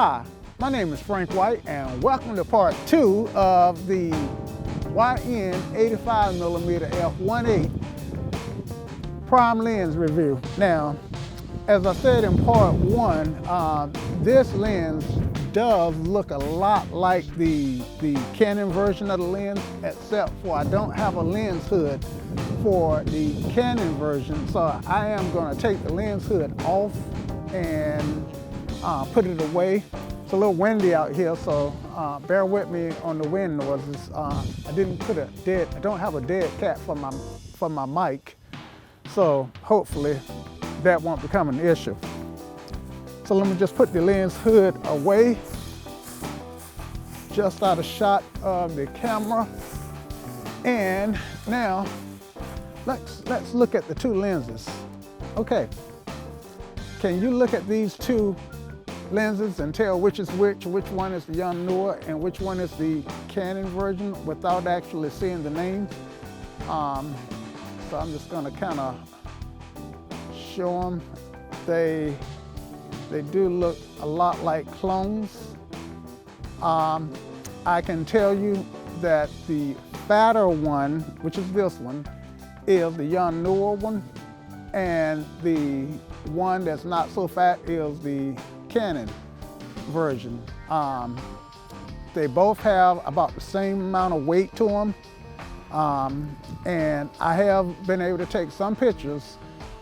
Hi, my name is Frank White and welcome to part 2 of the YN 85mm f1.8 prime lens review. Now, as I said in part 1, this lens does look a lot like the Canon version of the lens, except for I don't have a lens hood for the Canon version, so I am going to take the lens hood off and put it away. It's a little windy out here, so bear with me on the wind noises. I don't have a dead cat for my mic, so hopefully that won't become an issue. So let me just put the lens hood away, just out of shot of the camera. And now let's look at the two lenses. Okay, can you look at these two lenses and tell which is which one is the Yongnuo and which one is the Canon version without actually seeing the names? So I'm just going to kind of show them. They do look a lot like clones. I can tell you that the fatter one, which is this one, is the Yongnuo one, and the one that's not so fat is the Canon version. They both have about the same amount of weight to them, and I have been able to take some pictures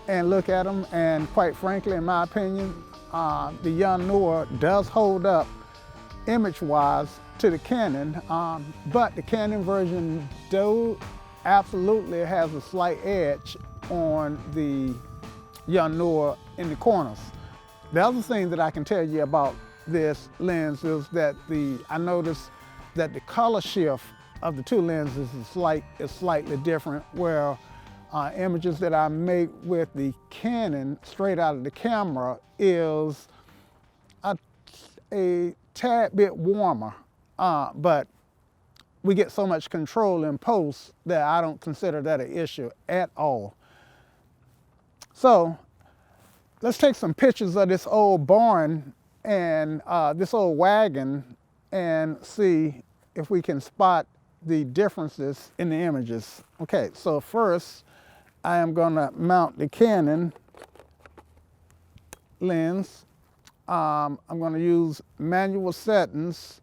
and look at them, and quite frankly, in my opinion, the Yongnuo does hold up image-wise to the Canon, but the Canon version absolutely has a slight edge on the Yongnuo in the corners. The other thing that I can tell you about this lens is that I noticed that the color shift of the two lenses is slightly different, where images that I make with the Canon straight out of the camera is a tad bit warmer, but we get so much control in post that I don't consider that an issue at all. So let's take some pictures of this old barn and this old wagon and see if we can spot the differences in the images. Okay, so first I am going to mount the Canon lens. I'm going to use manual settings.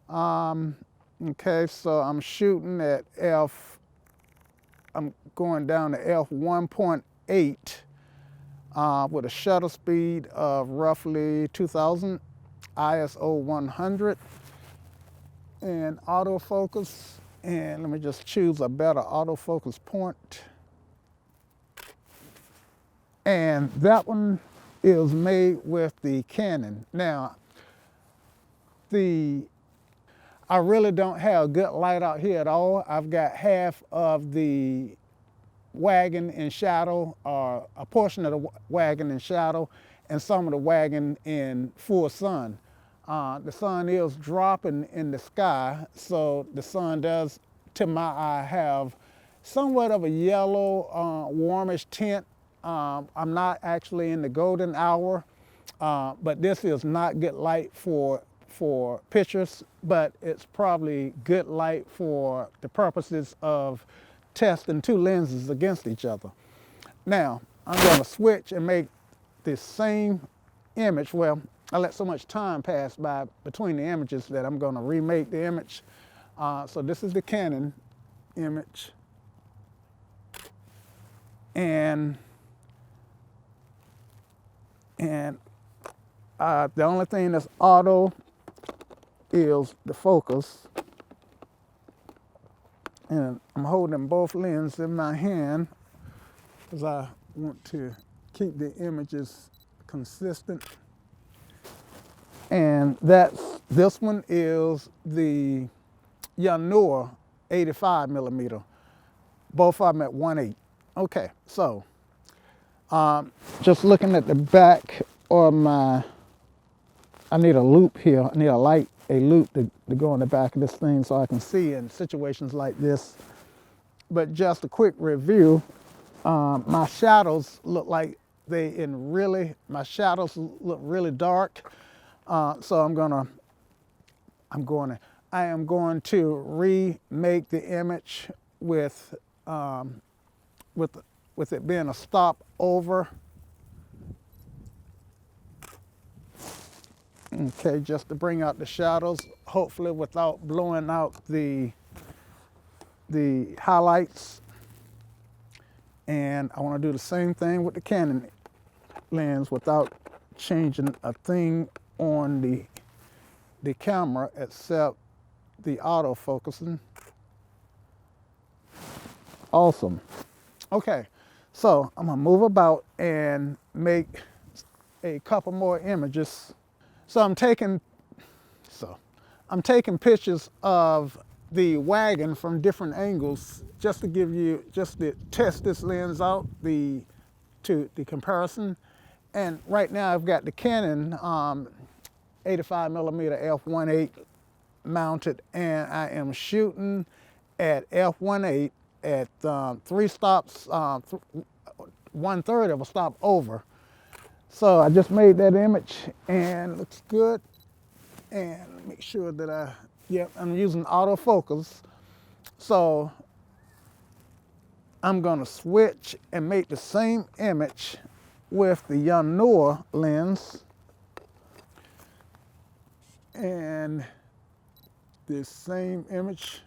Okay, so I'm shooting at I'm going down to f1.8 with a shutter speed of roughly 2000, ISO 100, and autofocus. And let me just choose a better autofocus point. And that one is made with the Canon. Now, I really don't have good light out here at all. I've got half of the wagon in shadow, or a portion of the wagon in shadow, and some of the wagon in full sun. The sun is dropping in the sky, so the sun does, to my eye, have somewhat of a yellow, warmish tint. I'm not actually in the golden hour, but this is not good light for pictures, but it's probably good light for the purposes of testing two lenses against each other. Now, I'm going to switch and make the same image. Well, I let so much time pass by between the images that I'm going to remake the image. So this is the Canon image. And the only thing that's auto is the focus. And I'm holding both lenses in my hand because I want to keep the images consistent. And this one is the Yongnuo 85mm. Both of them at 1.8. Okay, so just looking at the back of I need a loop here. I need a loop to go on the back of this thing so I can see in situations like this. But just a quick review, my shadows look like my shadows look really dark. So I am going to remake the image with it being a stop over. Okay, just to bring out the shadows, hopefully without blowing out the highlights. And I want to do the same thing with the Canon lens without changing a thing on the camera except the autofocusing. Awesome. Okay, so I'm gonna move about and make a couple more images. So I'm taking pictures of the wagon from different angles just to test this lens out, the comparison. And right now I've got the Canon 85mm f1.8 mounted, and I am shooting at f1.8 at 3 stops, 1/3 of a stop over. So I just made that image and it looks good. And make sure that I'm using autofocus. So I'm gonna switch and make the same image with the Yongnuo lens. And this same image,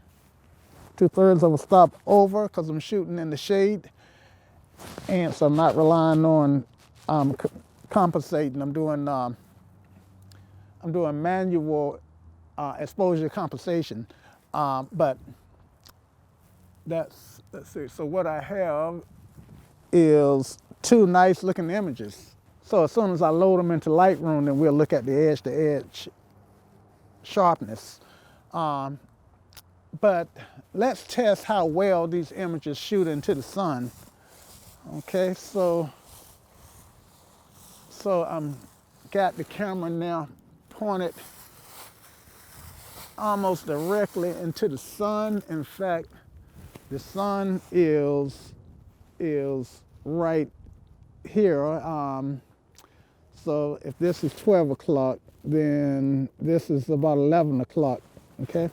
2/3 of a stop over, because I'm shooting in the shade. And so I'm not relying on compensating. I'm doing manual exposure compensation, but let's see. So what I have is 2 nice looking images. So as soon as I load them into Lightroom, then we'll look at the edge to edge sharpness. But let's test how well these images shoot into the sun. Okay, so I'm got the camera now pointed almost directly into the sun. In fact, the sun is right here. So if this is 12 o'clock, then this is about 11 o'clock, okay?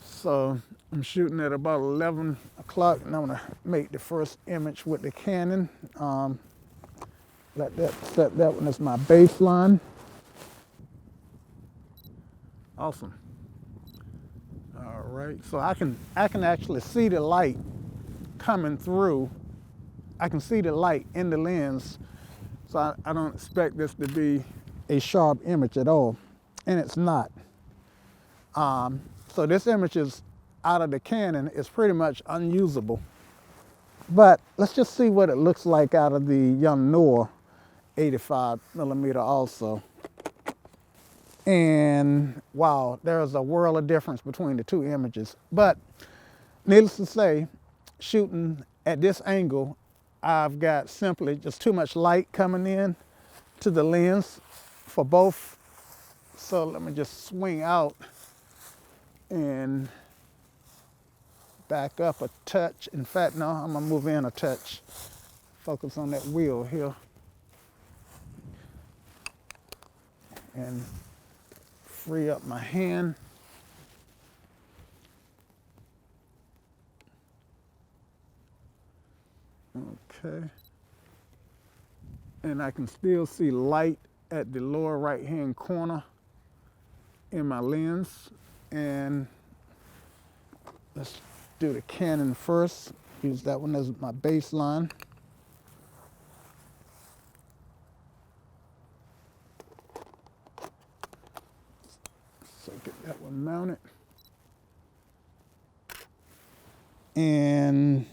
So I'm shooting at about 11 o'clock, and I'm gonna make the first image with the Canon. Set that one as my baseline. Awesome. All right, so I can actually see the light coming through. I can see the light in the lens, so I don't expect this to be a sharp image at all, and it's not. So this image is out of the Canon is pretty much unusable. But let's just see what it looks like out of the Yongnuo 85mm also. And wow, there's a world of difference between the 2 images. But needless to say, shooting at this angle, I've got simply just too much light coming in to the lens for both. So let me just swing out and back up a touch. In fact, no, I'm gonna move in a touch. Focus on that wheel here. And free up my hand. Okay. And I can still see light at the lower right hand corner in my lens. And let's do the Canon first. Use that one as my baseline. So get that one mounted. And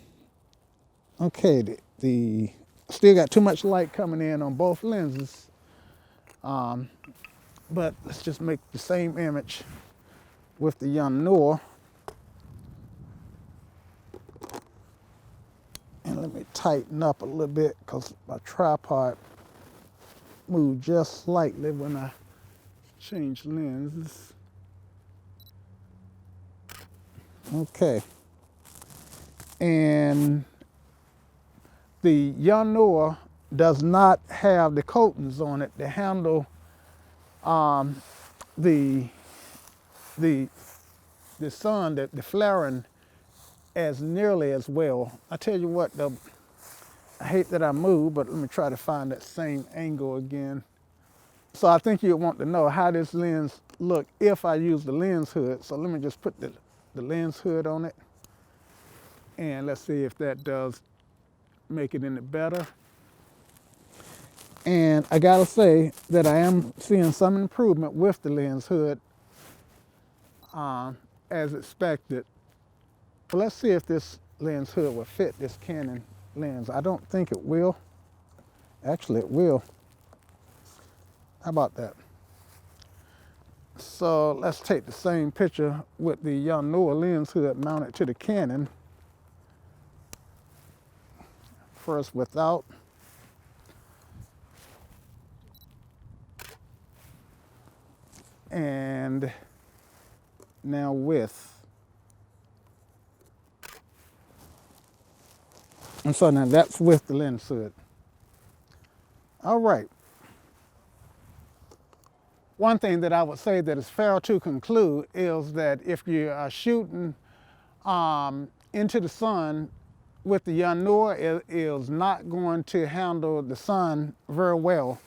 okay, the still got too much light coming in on both lenses. But let's just make the same image with the Yongnuo. And let me tighten up a little bit because my tripod moved just slightly when I changed lenses. Okay. And the Yongnuo does not have the coatings on it. The handle the the the sun, the flaring as nearly as well. I tell you what, though, I hate that I moved, but let me try to find that same angle again. So I think you want to know how this lens look if I use the lens hood. So let me just put the lens hood on it, and let's see if that does make it any better. And I gotta say that I am seeing some improvement with the lens hood as expected. But let's see if this lens hood will fit this Canon lens. I don't think it will. Actually, it will. How about that? So let's take the same picture with the Yongnuo lens hood mounted to the Canon. First without. And now with. And so now that's with the lens hood. All right. One thing that I would say that is fair to conclude is that if you are shooting into the sun with the Yongnuo, it is not going to handle the sun very well.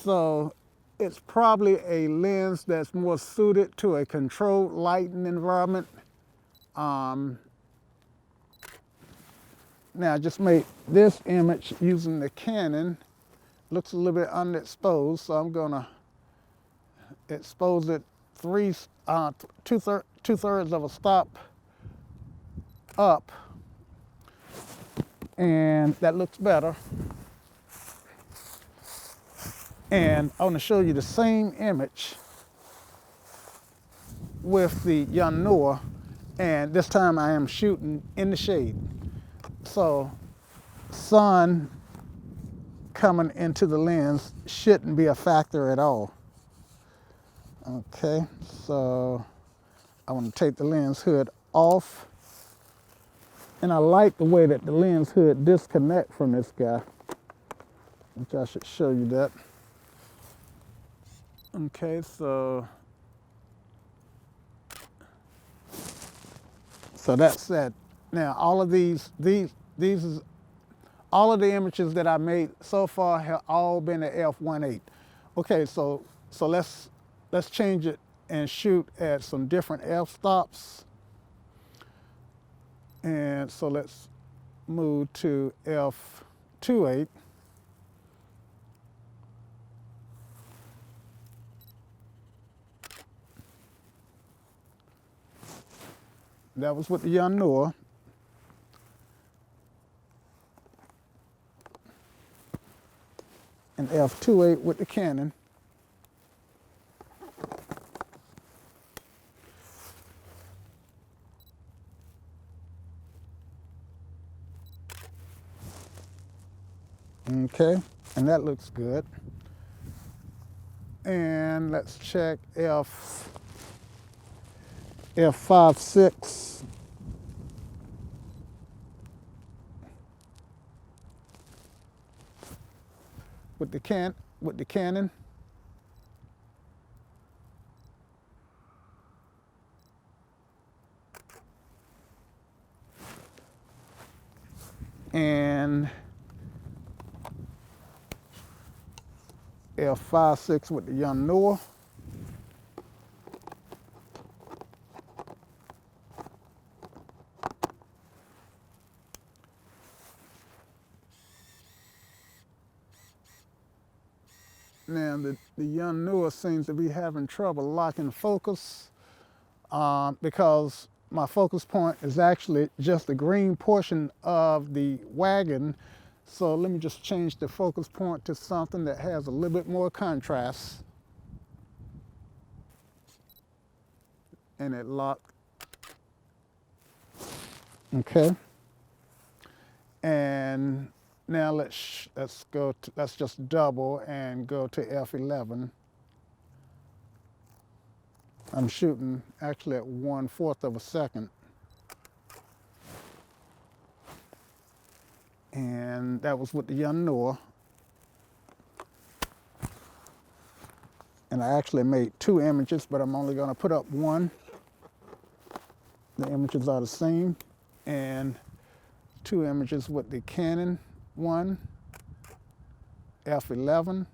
So it's probably a lens that's more suited to a controlled lighting environment. Now I just made this image using the Canon. Looks a little bit underexposed, so I'm gonna expose it two-thirds of a stop up, and that looks better. And I want to show you the same image with the Yongnuo, and this time I am shooting in the shade. So sun coming into the lens shouldn't be a factor at all. Okay, so I want to take the lens hood off, and I like the way that the lens hood disconnects from this guy, which I should show you that. Okay, so that's that. Now all of these is all of the images that I made so far have all been at f1.8. Okay, so let's change it and shoot at some different f-stops. And so let's move to f2.8. That was with the Yongnuo. And f2.8 with the Canon. Okay, and that looks good. And let's check f5.6. With the Canon. And f5.6 with the Yongnuo. Now the Yongnuo seems to be having trouble locking focus because my focus point is actually just the green portion of the wagon. So let me just change the focus point to something that has a little bit more contrast. And it locked. Okay. And now let's just double and go to f11. I'm shooting actually at 1/4 of a second. And that was with the Yongnuo. and I actually made 2 images, but I'm only going to put up one. The images are the same, and 2 images with the Canon one, f11,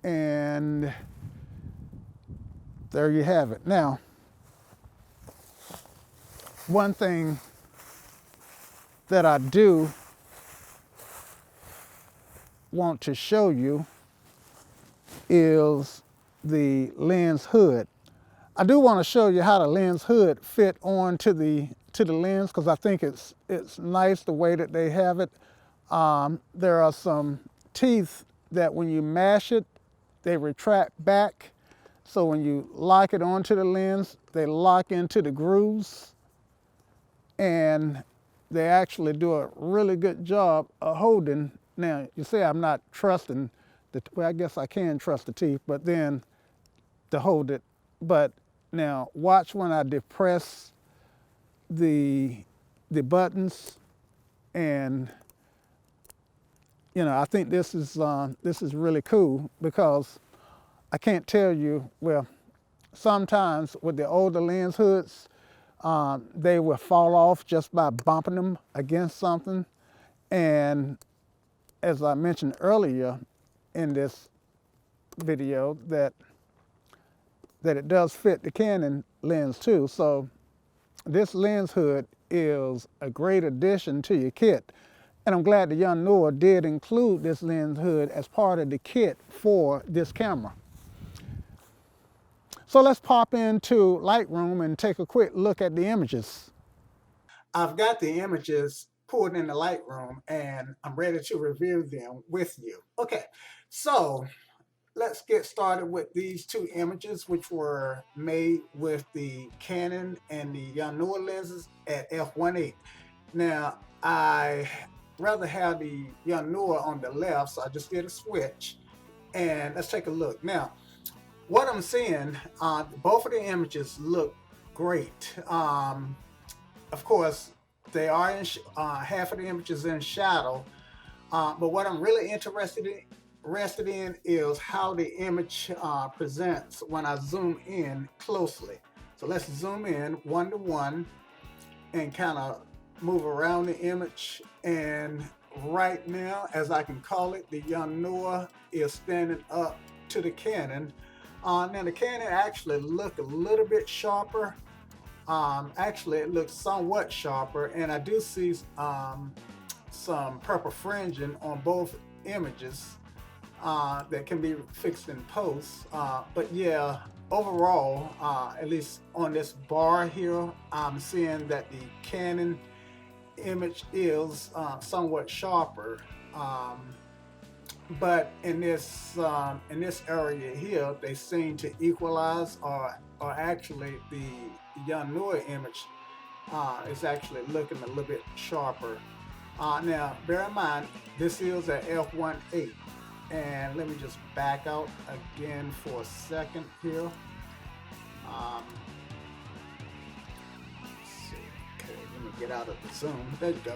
and there you have it. Now, one thing that I do want to show you is the lens hood. I do want to show you how the lens hood fit onto the lens, because I think it's nice the way that they have it. There are some teeth that when you mash it, they retract back. So when you lock it onto the lens, they lock into the grooves, and they actually do a really good job of holding. Now, you say I'm not trusting well, I guess I can trust the teeth, but then to hold it. But now watch when I depress the buttons, and I think this is really cool, because I can't tell you, well, sometimes with the older lens hoods, they will fall off just by bumping them against something. And as I mentioned earlier in this video, that it does fit the Canon lens too. So this lens hood is a great addition to your kit. And I'm glad the Yongnuo did include this lens hood as part of the kit for this camera. So let's pop into Lightroom and take a quick look at the images. I've got the images pulled into Lightroom, and I'm ready to review them with you. Okay, so let's get started with these 2 images, which were made with the Canon and the Yongnuo lenses at f1.8. Now, I rather have the Yongnuo on the left, so I just did a switch, and let's take a look. Now, what I'm seeing, both of the images look great. Of course, they are in half of the images in shadow, but what I'm really interested in is how the image presents when I zoom in closely. So let's zoom in 1:1 and kind of move around the image. And right now, as I can call it, the Yongnuo is standing up to the Canon. Now the Canon actually looked a little bit sharper. Actually, it looks somewhat sharper, and I do see some purple fringing on both images that can be fixed in post. But yeah, overall, at least on this bar here, I'm seeing that the Canon image is somewhat sharper. But in this area here, they seem to equalize, or actually the Yongnuo image is actually looking a little bit sharper. Now, bear in mind, this is at f1.8, and let me just back out again for a second here. Let's see. Okay, let me get out of the zoom. There you go.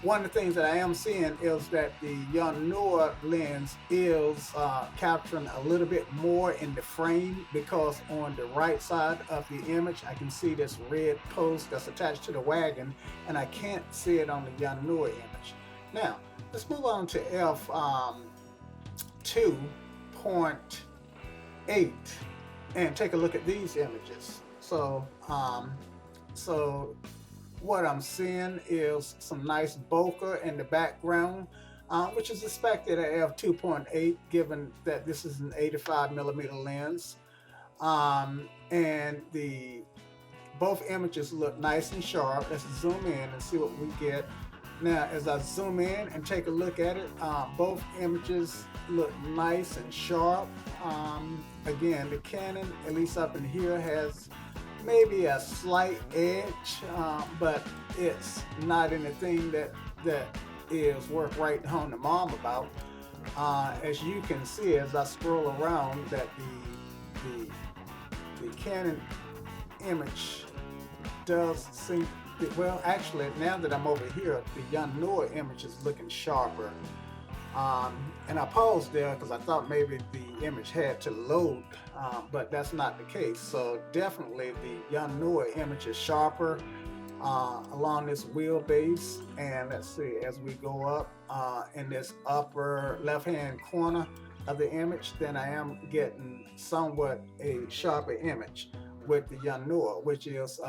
One of the things that I am seeing is that the Yongnuo lens is capturing a little bit more in the frame, because on the right side of the image I can see this red post that's attached to the wagon, and I can't see it on the Yongnuo image. Now let's move on to f2.8 and take a look at these images. So what I'm seeing is some nice bokeh in the background, which is expected at f2.8, given that this is an 85mm lens. And both images look nice and sharp. Let's zoom in and see what we get. Now, as I zoom in and take a look at it, both images look nice and sharp. Again, the Canon, at least up in here, has maybe a slight edge, but it's not anything that is worth writing home to mom about. As you can see, as I scroll around, that the Canon image does seem, well, actually, now that I'm over here, the Yongnuo image is looking sharper. And I paused there because I thought maybe the image had to load, but that's not the case. So definitely the Yongnuo image is sharper along this wheelbase. And let's see, as we go up in this upper left-hand corner of the image, then I am getting somewhat a sharper image with the Yongnuo, which is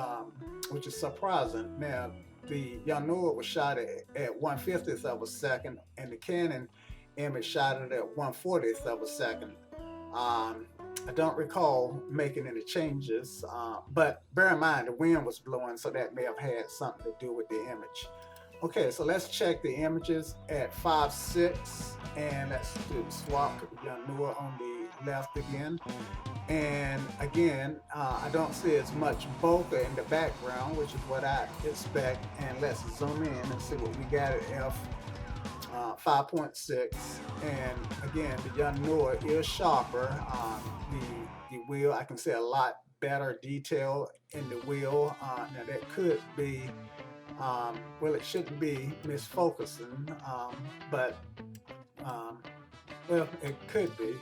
surprising. Now, the Yongnuo was shot at 1/50th of a second, and the Canon image shot it at 1/40th of a second. I don't recall making any changes, but bear in mind the wind was blowing, so that may have had something to do with the image. Okay, so let's check the images at 5.6, and let's do the swap with the Yongnuo on the left again. And again, I don't see as much bokeh in the background, which is what I expect. And let's zoom in and see what we got at f5.6. And again, the Yongnuo is sharper. The wheel, I can see a lot better detail in the wheel. Now that could be, well, it shouldn't be misfocusing, but well, it could be.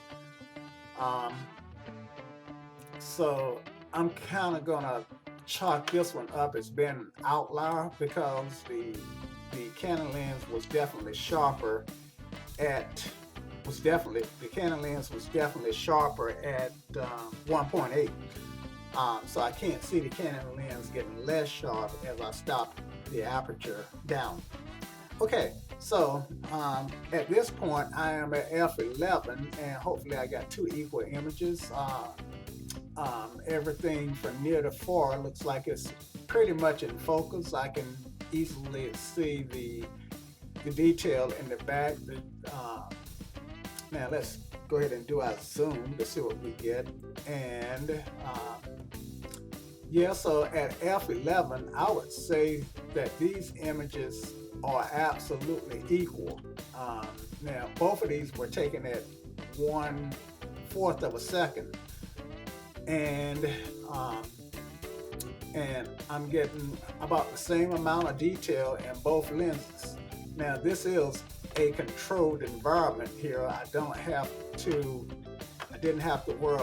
So I'm kind of gonna chalk this one up as being an outlier because the Canon lens was definitely sharper at the Canon lens was definitely sharper at 1.8. So I can't see the Canon lens getting less sharp as I stop the aperture down. Okay, so at this point I am at f11, and hopefully I got two equal images. Everything from near to far looks like it's pretty much in focus. I can easily see the detail in the back. Now let's go ahead and do our zoom to see what we get. And yeah, so at f11, I would say that these images are absolutely equal. Now both of these were taken at 1/4 of a second. And I'm getting about the same amount of detail in both lenses. Now this is a controlled environment here. I didn't have to worry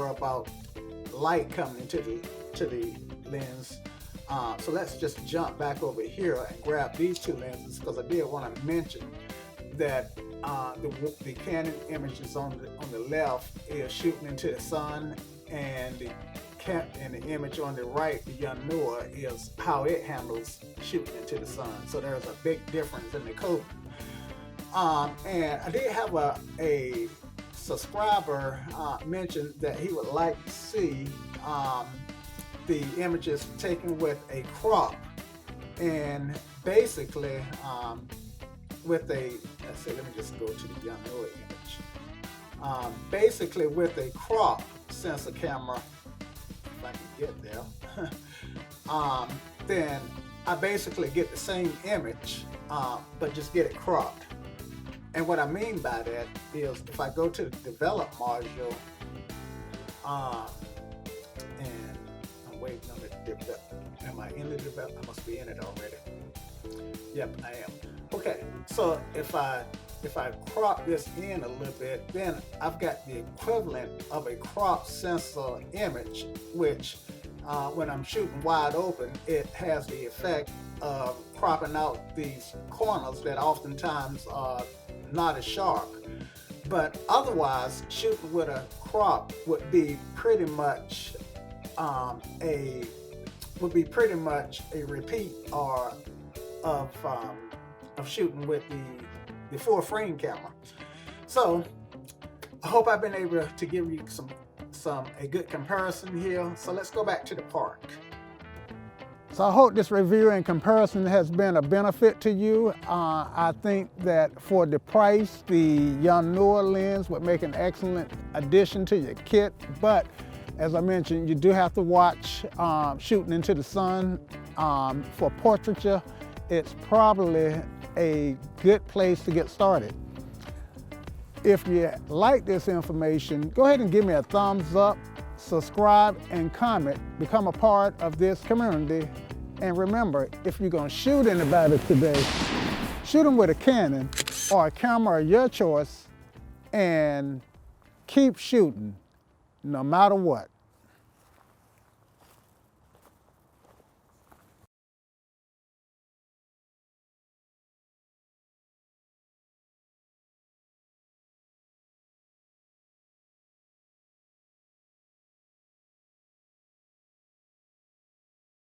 about light coming to the lens. So let's just jump back over here and grab these two lenses, because I did want to mention that the Canon images on the left is shooting into the sun, and the image on the right, the Yongnuo, is how it handles shooting into the sun. So there's a big difference in the code. And I did have a subscriber mention that he would like to see the images taken with a crop, and basically with a, let's see, let me just go to the Yongnuo image. Basically with a crop sensor camera, if I can get there, then I basically get the same image, but just get it cropped. And what I mean by that is, if I go to the develop module, and I'm waiting on it to develop. Am I in the develop? I must be in it already. Yep, I am. Okay, so if I crop this in a little bit, then I've got the equivalent of a crop sensor image, which when I'm shooting wide open, it has the effect of cropping out these corners that oftentimes are not as sharp. But otherwise, shooting with a crop would be pretty much a repeat or of shooting with the full frame camera. So I hope I've been able to give you a good comparison here. So let's go back to the park. So I hope this review and comparison has been a benefit to you. I think that for the price, the Yongnuo lens would make an excellent addition to your kit. But as I mentioned, you do have to watch shooting into the sun. For portraiture, it's probably a good place to get started. If you like this information, go ahead and give me a thumbs up, subscribe, and comment. Become a part of this community, And remember, if you're gonna shoot anybody today, shoot them with a Canon or a camera of your choice and keep shooting no matter what.